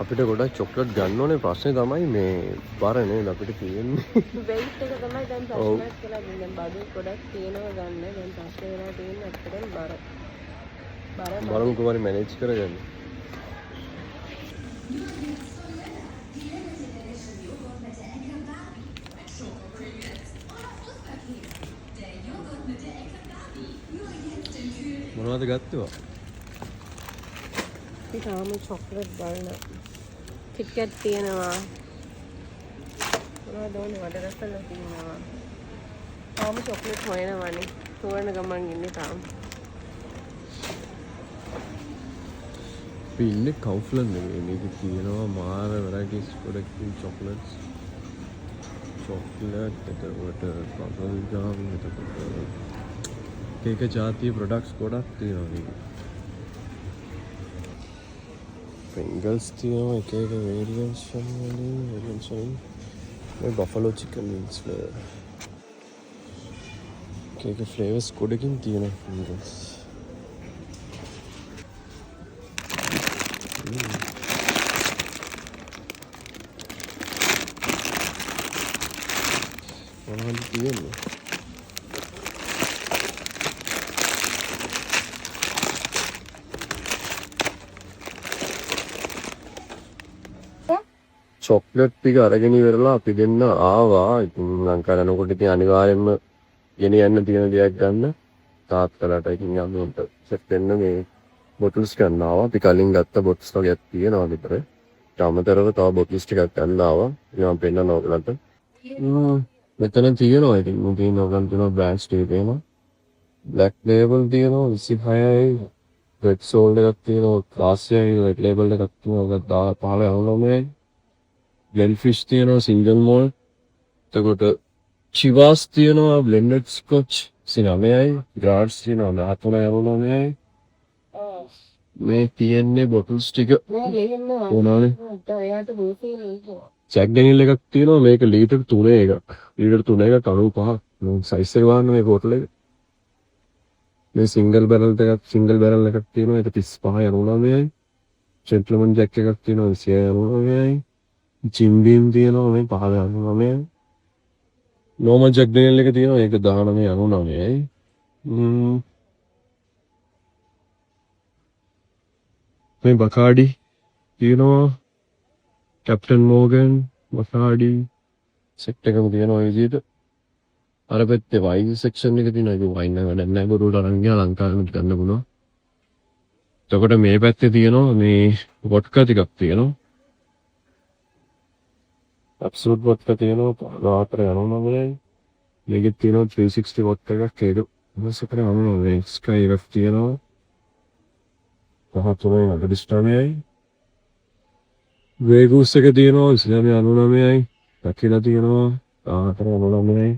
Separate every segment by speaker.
Speaker 1: අපිට ගොඩක් චොක්ලට් ගන්න ඕනේ ප්‍රශ්නේ තමයි මේ බර නේද අපිට තියෙන්නේ.
Speaker 2: වෙයිට් එක තමයි දැන් ප්‍රශ්නයක් කියලා දෙන්නේ. බඩු ගොඩක් තියෙනවා ගන්න. දැන් ප්‍රශ්නේ වෙලා තියෙන්නේ ඇත්තටම බර.
Speaker 1: බලමු කොහොමද මැනේජ් කරගන්නේ. මොනවද ගත්තේ?
Speaker 2: තාම චොක්ලට් ගන්න. ටිකට් තියෙනවා. මොනවද ඕනේ වඩරසල තියෙනවා. තාම චොක්ලට් හොයනවානේ. හොයන ගමන් ඉන්නේ තාම.
Speaker 1: අපි ඉන්නේ කවුෆ්ලන් එකේ. මේකේ තියෙනවා මාර වෙරයිටිස් ගොඩක් චොක්ලට්ස්. චොක්ලට් එතකොට බබල් ගම් එතකොට එක ජාතිය ප්‍රොඩක්ට්ස් ගොඩක් තියෙනවා මේකේ. Pringles තියෙනවා එක එක variants වලින් මේ buffalo chicken wings flavour එක flavors ගොඩකින් තියෙනවා Pringles මොනවද තියෙන්නේ චොක්ලට් ටික අරගෙන ඉවරලා අපි දෙන්න ආවා. ඉතින් ලංකාව යනකොට ඉතින් අනිවාර්යයෙන්ම ගෙන යන්න තියෙන දෙයක් ගන්න. තාත්තලාට ඉතින් යන්නොත් සෙට් වෙන්න මේ බොටල්ස් ගන්න ආවා. අපි කලින් ගත්ත බොටල්ස් වගේක් තියෙනවා විතර. ඊට අමතරව තව බොටල්ස් ටිකක් ගන්න ආවා. මම පෙන්නනවා ඔයගලන්ට. මෙතන තියෙනවා ඉතින් මුලින් ඔයගලන්ට තියෙනවා බ්‍රෑන්ඩ්ස් ටික තියෙනවා. බ්ලැක් ලේබල් තියෙනවා 26යි. රෙඩ් සෝල් එකක් තියෙනවා. ක්ලාස් එකයි රෙඩ් ලේබල් එකක් තියෙනවා. 15 Glenfish තියෙනවා සිංගල් මෝල්. එතකොට චිවාස් තියෙනවා බ්ලෙන්ඩඩ් ස්කොච් 29යි. ග්‍රාඩ්ස් තියෙනවා 13.99යි. මේ තියෙන්නේ බොටල්ස් ටික මොනවානේ? ජැක් ඩැනියල් එකක් තියෙනවා මේක ලීටර් 3 එකක්. ලීටර් 3 එකක් 95ක්. සයිස් එක ගන්න මේ බෝටල් එක. මේ සිංගල් බැරල් එකක් තියෙනවා ඒක 35.99යි. ජෙන්ටල්මන් ජැක් එකක් තියෙනවා 26.99යි. Jim Beam තියෙනවා මේ 15.99යි. normal jack daniel එක තියෙනවා ඒක 19.99යි. මේ Bacardi තියෙනවා Captain Morgan Bacardi set එකම තියෙනවා ඒ විදිහට. අර පැත්තේ wine section එක තියෙනවා. ඒක wine එක වැඩක් නැහැ බොරුවට අරන් ගියා ලංකාවෙත් ගන්න පුළුවන්. එතකොට මේ පැත්තේ තියෙනවා මේ vodka ටිකක් තියෙනවා. Absolute vodka තියෙනවා 14.99යි. මේකෙත් තියෙනවා 360 vodka එකක් ඒක මොකක්ද අමුනේ Sky එකක් තියෙනවා 13.99යි. Grey Goose එක තියෙනවා 29.99යි. Tequila තියෙනවා 14.99යි.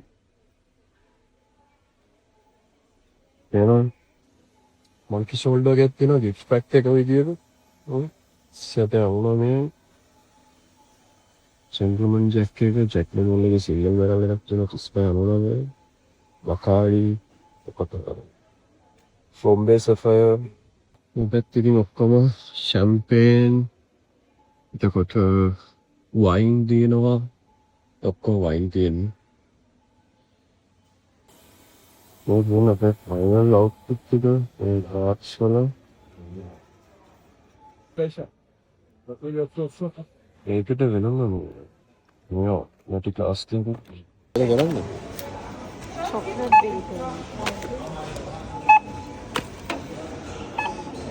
Speaker 1: එනවා Monkey Shoulder එකක් තියෙනවා gift pack එක විදියට 7.99යි. Gentleman Jack එක Jack Daniel එකේ සිල්වර් බැරල් එකක් තියෙනවා 35.99යි. Bacardi එතකොට Bombay Sapphire මේ පැත්තේ ඔක්කොම champagne එතකොට wine තියෙනවා ඔක්කොම wine තියෙනවා. මොන අපේ final outfit එක ඒ ආර්ට්ස් වල ඒකට වෙනම නෝ නැටි ක්ලාස් තියෙනවා. ඒක ගන්න.
Speaker 2: චොක්ලට් බිල්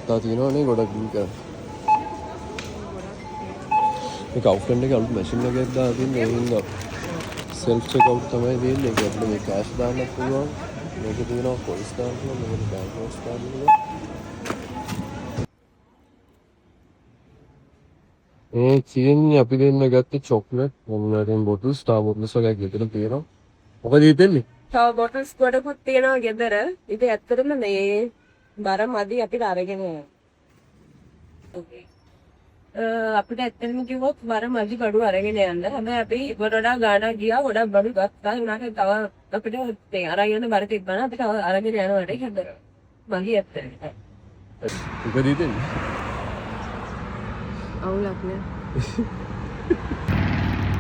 Speaker 1: තා තියෙනවනේ ගොඩක් බිල් කරා. මේ කවුන්ටර් එකේ අලුත් මැෂින් එකක් දාලා තියෙනවා. ඒ හින්දා self check out තමයි දෙන්නේ. ඒක අපිට මේ cash දාන්න පුළුවන්. මේක තියෙනවා coins දාන්න පුළුවන්. මේක bank notes දාන්න පුළුවන්. ඒ කියන්නේ අපි දෙන්න ගත්තේ චොක්ලට් මොනවාරින් බොටල්ස් තා බොටල්ස් වගේ ගෙදර තියෙනවා. මොකද හිතෙන්නේ?
Speaker 2: තව බොටල්ස් ගොඩකුත් තියෙනවා ගෙදර. ඉතින් ඇත්තටම මේ බර මදි අපිට අරගෙන අපිට ඇත්තටම කිව්වොත් බර මදි බඩු අරගෙන යන්න. හැබැයි අපි වඩා ගාණක් ගියා ගොඩක් බඩු ගත්තා. උනාට තව අපිට අරගෙන යන බර තිබ්බනම් අපිට අරගෙන යන වැඩේ ගෙදර. මගි ඇත්තටම.
Speaker 1: මොකද හිතෙන්නේ?
Speaker 2: අවුලක් නෑ.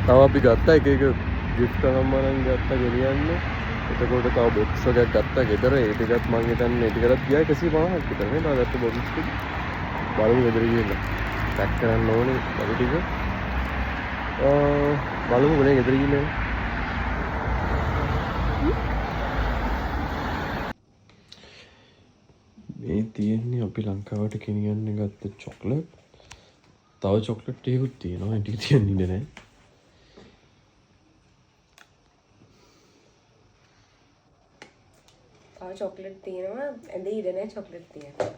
Speaker 1: තව අපි ගත්තා එක ගිෆ්ට් අනම්මනම් ගත්තා ගෙනියන්න. එතකොට තව බොක්ස් එකක් ගත්තා ගෙදර. ඒ ටිකත් මං හිතන්නේ ඒ ටිකටත් ගියා 150ක් විතර නේ. තව ගත්ත බොක්ස් ටික. බලමු ගෙදර ගිහින්. පැක් කරන්න ඕනේ බඩු ටික. බලමු මොනේ ගෙදර ගිහින්. මේ තියෙන්නේ අපි ලංකාවට ගෙනියන්න ගත්ත චොක්ලට්. තව චොක්ලට් ටිකකුත් තියෙනවා. ඒ ටික තියන්න ඉන්නේ නැහැ.
Speaker 2: තව චොක්ලට් තියෙනවා. ඇඳේ ඉඳ නෑ චොක්ලට් තියෙනවා.